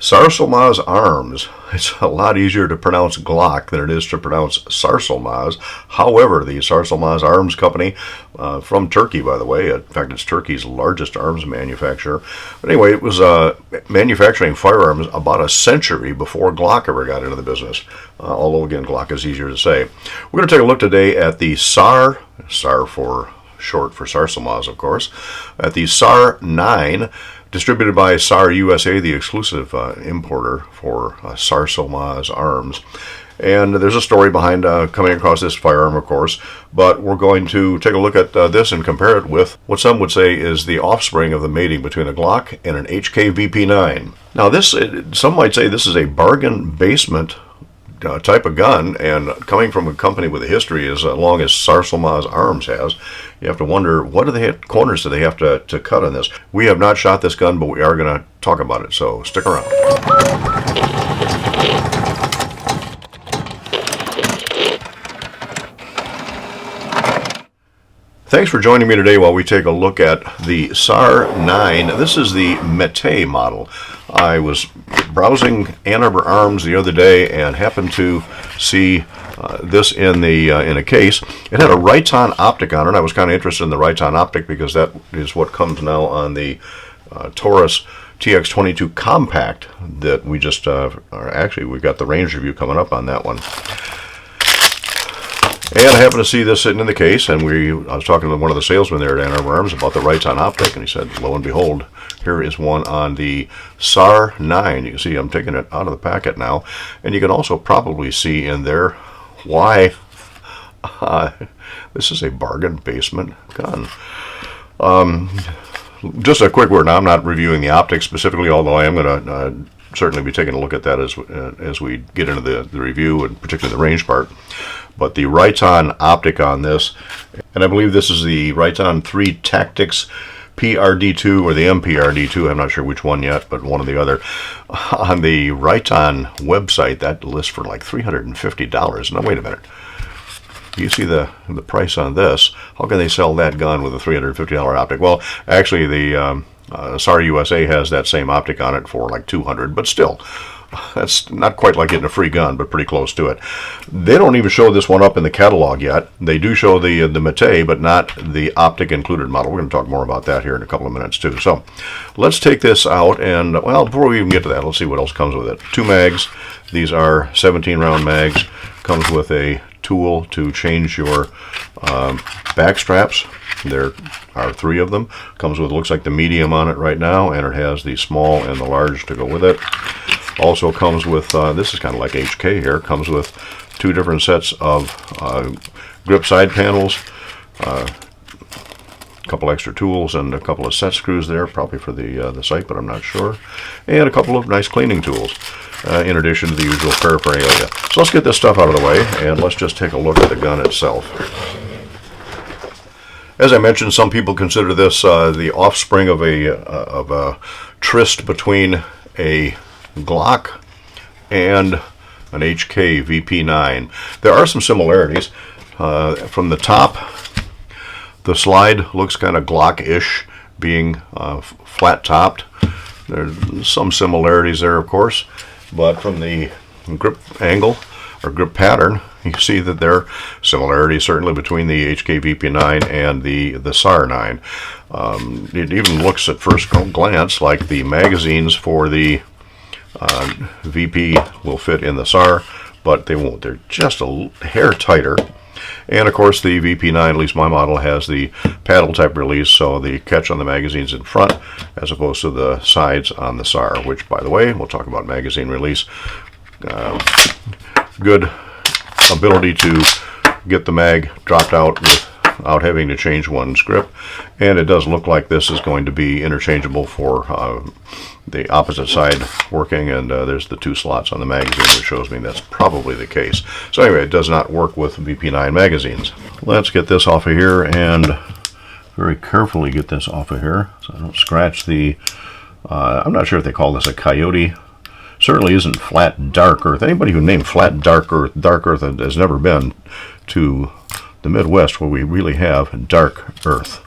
SAR9 Arms. It's a lot easier to pronounce Glock than it is to pronounce SAR9. However, the SAR9 Arms Company, from Turkey, by the way, in fact, it's Turkey's largest arms manufacturer. But anyway, it was manufacturing firearms about a century before Glock ever got into the business. Although, again, Glock is easier to say. We're going to take a look today at the SAR for short for SAR9, of course, at the SAR9, distributed by SAR USA, the exclusive importer for SAR9 arms. And there's a story behind coming across this firearm, of course, but we're going to take a look at this and compare it with what some would say is the offspring of the mating between a Glock and an HK VP9. Now this, some might say this is a bargain basement type of gun, and coming from a company with a history as long as SAR9 Arms has, you have to wonder, what corners do they have to cut on this? We have not shot this gun, but we are going to talk about it, so stick around. Thanks for joining me today while we take a look at the SAR9. This is the METE model. I was browsing Ann Arbor Arms the other day and happened to see this in a case. It had a Riton optic on it. I was kind of interested in the Riton optic because that is what comes now on the Taurus TX22 Compact that we just, actually we've got the range review coming up on that one. And I happened to see this sitting in the case, and I was talking to one of the salesmen there at Ann Arbor Arms about the Riton optic, and he said, lo and behold, here is one on the SAR9. You can see I'm taking it out of the packet now, and you can also probably see in there why this is a bargain basement gun. Just a quick word. Now, I'm not reviewing the optics specifically, although I am going to certainly be taking a look at that as we get into the review, and particularly the range part. But the Riton optic on this, and I believe this is the Riton 3 Tactics PRD2 or the MPRD2, I'm not sure which one yet, but one or the other. On the Riton website, that lists for like $350. Now, wait a minute. You see the price on this. How can they sell that gun with a $350 optic? Well, actually, the SAR USA has that same optic on it for like $200, but still, that's not quite like getting a free gun, but pretty close to it. They don't even show this one up in the catalog yet. They do show the METE, but not the optic included model. We're going to talk more about that here in a couple of minutes too. So let's take this out, and well, before we even get to that, let's see what else comes with it. 2 mags. These are 17 round mags. Comes with a tool to change your back straps. There are 3 of them. Comes with, looks like the medium on it right now, and it has the small and the large to go with it. Also comes with, this is kind of like HK here, comes with 2 different sets of grip side panels, a couple extra tools, and a couple of set screws there, probably for the sight, but I'm not sure, and a couple of nice cleaning tools, in addition to the usual paraphernalia. So let's get this stuff out of the way, and let's just take a look at the gun itself. As I mentioned, some people consider this the offspring of a tryst between a Glock and an HK VP9. There are some similarities. From the top, the slide looks kind of Glock-ish, being flat-topped. There's some similarities there, of course, but from the grip angle or grip pattern, you see that there are similarities certainly between the HK VP9 and the SAR9. It even looks at first glance like the magazines for the VP will fit in the SAR, but they won't. They're just a hair tighter. And of course, the VP9, at least my model, has the paddle type release, so the catch on the magazine's in front as opposed to the sides on the SAR, which, by the way, we'll talk about magazine release. Good ability to get the mag dropped out without having to change one's grip, and it does look like this is going to be interchangeable for the opposite side working, and there's the 2 slots on the magazine, which shows me that's probably the case. So anyway, it does not work with VP9 magazines. Let's get this off of here and very carefully get this off of here so I don't scratch the I'm not sure if they call this a coyote. Certainly isn't flat dark earth. Anybody who named flat dark earth has never been to the Midwest, where we really have dark earth.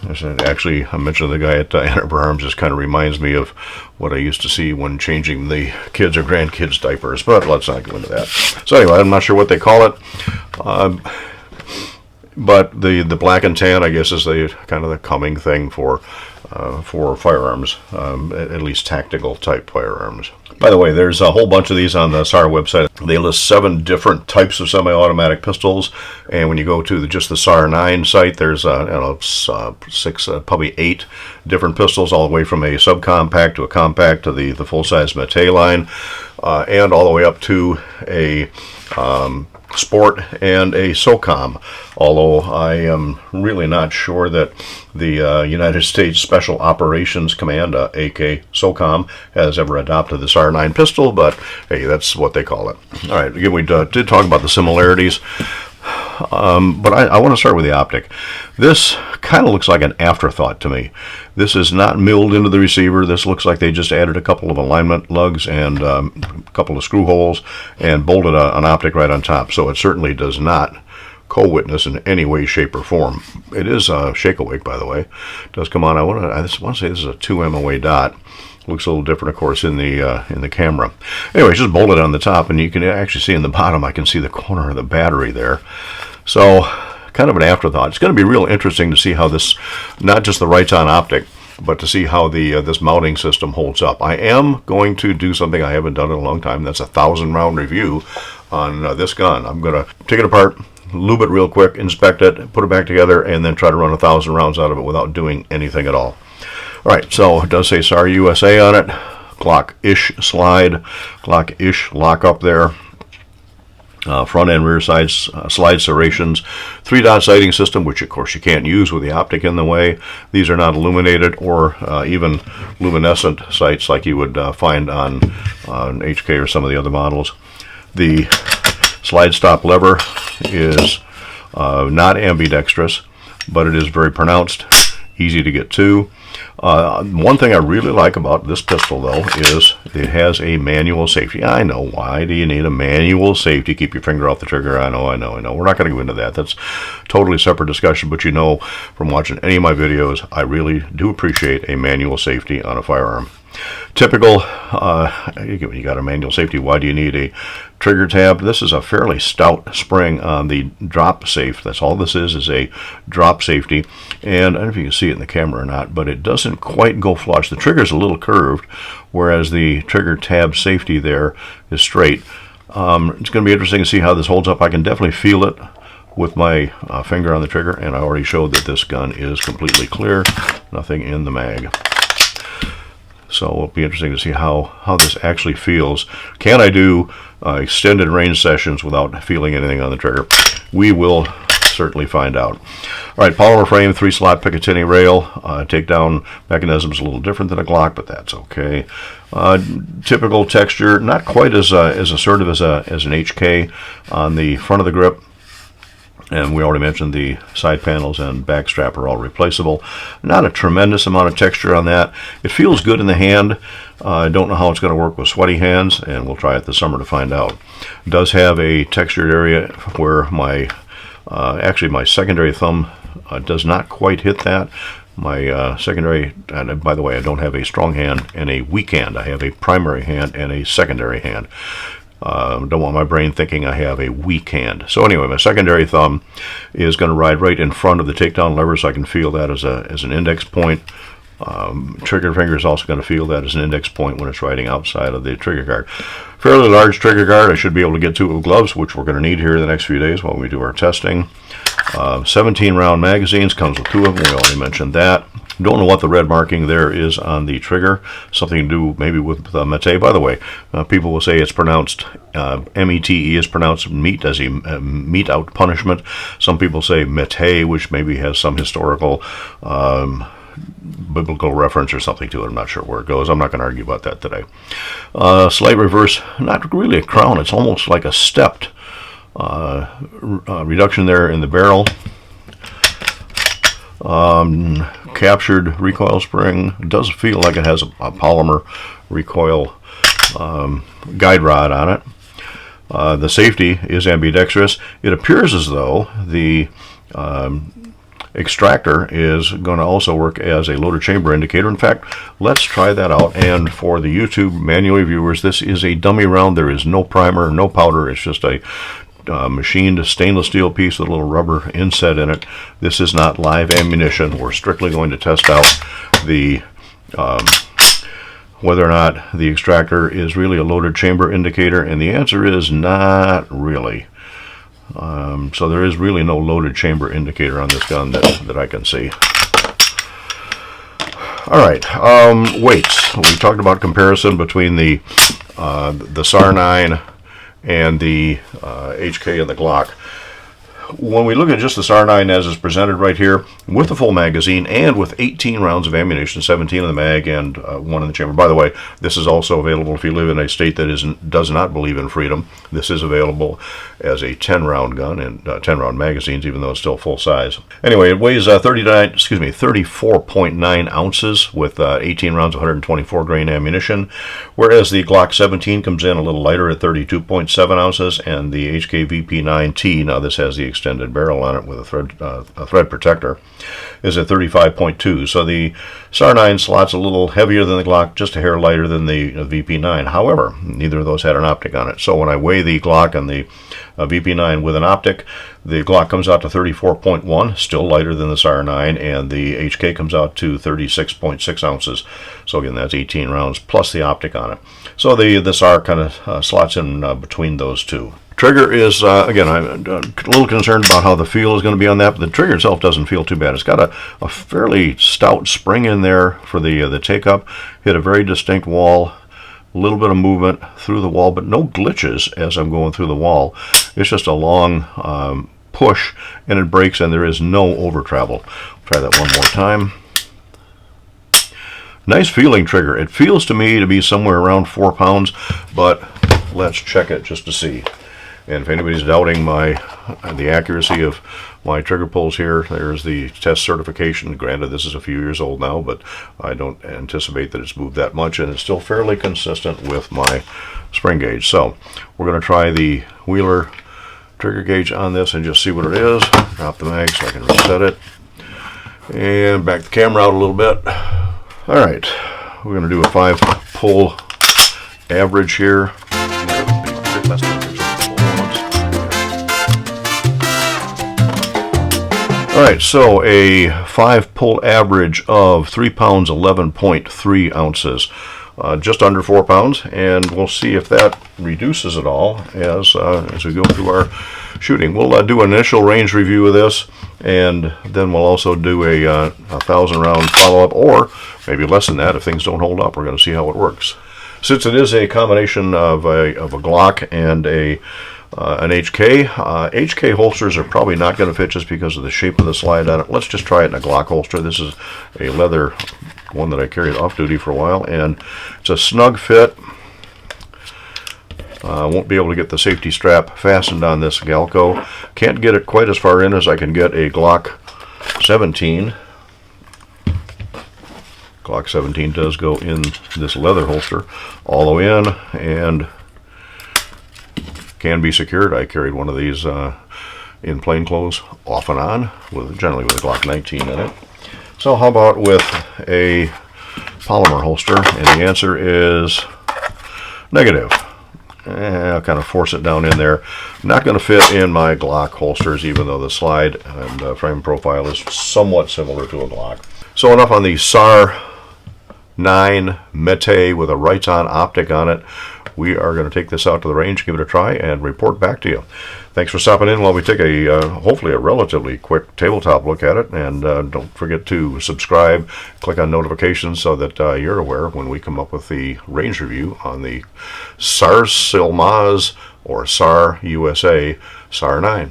Actually, I mentioned the guy at Firearms just kind of reminds me of what I used to see when changing the kids or grandkids' diapers, but let's not go into that. So anyway, I'm not sure what they call it, but the black and tan, I guess, is the kind of the coming thing for firearms, at least tactical type firearms. By the way, there's a whole bunch of these on the SAR website. They list 7 different types of semi-automatic pistols, and when you go to just the SAR9 site, there's I don't know, 6, probably 8 different pistols, all the way from a subcompact to a compact to the full-size METE line, and all the way up to a Sport and a SOCOM, although I am really not sure that the United States Special Operations Command, AK SOCOM, has ever adopted the SAR9 pistol, but hey, that's what they call it. All right, again, we did talk about the similarities, but I want to start with the optic. This kind of looks like an afterthought to me. This is not milled into the receiver. This looks like they just added a couple of alignment lugs and a couple of screw holes and bolted an optic right on top. So it certainly does not co-witness in any way, shape, or form. It is shake awake, by the way. It does come on. I want to say this is a 2 MOA dot. Looks a little different, of course, in the camera. Anyway, it's just bolted on the top, and you can actually see in the bottom. I can see the corner of the battery there. So, kind of an afterthought. It's going to be real interesting to see how this, not just the Riton optic, but to see how the this mounting system holds up. I am going to do something I haven't done in a long time. That's a 1,000-round review on this gun. I'm going to take it apart, lube it real quick, inspect it, put it back together, and then try to run 1,000 rounds out of it without doing anything at all. All right, so it does say SAR USA on it. Glock-ish slide, Glock-ish lock up there. Front and rear sides slide serrations, 3-dot sighting system, which of course you can't use with the optic in the way. These are not illuminated or even luminescent sights like you would find on HK or some of the other models. The slide stop lever is not ambidextrous, but it is very pronounced, easy to get to. One thing I really like about this pistol, though, is it has a manual safety. I know, why do you need a manual safety? Keep your finger off the trigger. I know. We're not going to go into that. That's totally separate discussion, but you know from watching any of my videos, I really do appreciate a manual safety on a firearm. Typical, you got a manual safety. Why do you need a trigger tab? This is a fairly stout spring on the drop safe. That's all this is a drop safety. And I don't know if you can see it in the camera or not, but it doesn't quite go flush. The trigger's a little curved, whereas the trigger tab safety there is straight. It's going to be interesting to see how this holds up. I can definitely feel it with my finger on the trigger, and I already showed that this gun is completely clear, nothing in the mag. So it'll be interesting to see how this actually feels. Can I do extended range sessions without feeling anything on the trigger? We will certainly find out. All right, polymer frame, 3-slot Picatinny rail. Takedown mechanism is a little different than a Glock, but that's okay. Typical texture, not quite as assertive as an HK on the front of the grip. And we already mentioned the side panels and back strap are all replaceable. Not a tremendous amount of texture on that. It feels good in the hand. I don't know how it's going to work with sweaty hands, and we'll try it this summer to find out. It does have a textured area where my actually my secondary thumb does not quite hit that. My secondary, and by the way, I don't have a strong hand and a weak hand. I have a primary hand and a secondary hand. Don't want my brain thinking I have a weak hand. So anyway, my secondary thumb is going to ride right in front of the takedown lever, so I can feel that as an index point. Trigger finger is also going to feel that as an index point when it's riding outside of the trigger guard. Fairly large trigger guard. I should be able to get to it with gloves, which we're going to need here in the next few days while we do our testing. 17-round magazines, comes with 2 of them. We already mentioned that. Don't know what the red marking there is on the trigger. Something to do maybe with METE. By the way, people will say it's pronounced METE is pronounced meat as a meat out punishment. Some people say METE, which maybe has some historical biblical reference or something to it. I'm not sure where it goes. I'm not going to argue about that today. Slight reverse, not really a crown. It's almost like a stepped reduction there in the barrel. Captured recoil spring. It does feel like it has a polymer recoil guide rod on it. The safety is ambidextrous. It appears as though the extractor is going to also work as a loaded chamber indicator. In fact, let's try that out. And for the YouTube manual viewers, this is a dummy round. There is no primer, no powder. It's just a machined stainless steel piece with a little rubber inset in it. This is not live ammunition. We're strictly going to test out the whether or not the extractor is really a loaded chamber indicator, and the answer is not really. So there is really no loaded chamber indicator on this gun that I can see. All right, weights. We talked about comparison between the SAR9 and the HK and the Glock. When we look at just the SAR9 as is presented right here, with the full magazine and with 18 rounds of ammunition, 17 in the mag and 1 in the chamber. By the way, this is also available if you live in a state that does not believe in freedom. This is available as a 10-round gun and 10-round magazines, even though it's still full size. Anyway, it weighs 34.9 ounces with 18 rounds of 124 grain ammunition, whereas the Glock 17 comes in a little lighter at 32.7 ounces, and the HK VP9T, now this has the extended barrel on it with a thread protector, is at 35.2. So the SAR9 slot's a little heavier than the Glock, just a hair lighter than the VP9. However, neither of those had an optic on it. So when I weigh the Glock and the VP9 with an optic, the Glock comes out to 34.1, still lighter than the SAR9, and the HK comes out to 36.6 ounces. So again, that's 18 rounds plus the optic on it. So the SAR kind of slots in between those two. Trigger is, again, I'm a little concerned about how the feel is going to be on that, but the trigger itself doesn't feel too bad. It's got a fairly stout spring in there for the take-up. Hit a very distinct wall, a little bit of movement through the wall, but no glitches as I'm going through the wall. It's just a long push, and it breaks, and there is no over travel. Try that one more time. Nice feeling trigger. It feels to me to be somewhere around 4 pounds, but let's check it just to see. And if anybody's doubting the accuracy of my trigger pulls here, there's the test certification. Granted, this is a few years old now, but I don't anticipate that it's moved that much, and it's still fairly consistent with my spring gauge. So we're going to try the Wheeler trigger gauge on this and just see what it is. Drop the mag so I can reset it. And back the camera out a little bit. All right, we're going to do a 5-pull average here. Alright, so a 5-pull average of 3 pounds 11.3 ounces, just under 4 pounds, and we'll see if that reduces at all as we go through our shooting. We'll do an initial range review of this, and then we'll also do a 1,000-round follow-up, or maybe less than that if things don't hold up. We're going to see how it works. Since it is a combination of a Glock and an HK. HK holsters are probably not going to fit just because of the shape of the slide on it. Let's just try it in a Glock holster. This is a leather one that I carried off duty for a while, and it's a snug fit. Won't be able to get the safety strap fastened on this Galco. Can't get it quite as far in as I can get a Glock 17. Glock 17 does go in this leather holster all the way in, and can be secured. I carried one of these in plain clothes off and on, generally with a Glock 19 in it. So how about with a polymer holster? And the answer is negative. I'll kind of force it down in there. Not going to fit in my Glock holsters, even though the slide and frame profile is somewhat similar to a Glock. So enough on the SAR9 METE with a Riton optic on it. We are going to take this out to the range, give it a try, and report back to you. Thanks for stopping in while we take hopefully a relatively quick tabletop look at it. And don't forget to subscribe, click on notifications so that you're aware when we come up with the range review on the SAR-silmaz or SAR USA SAR9.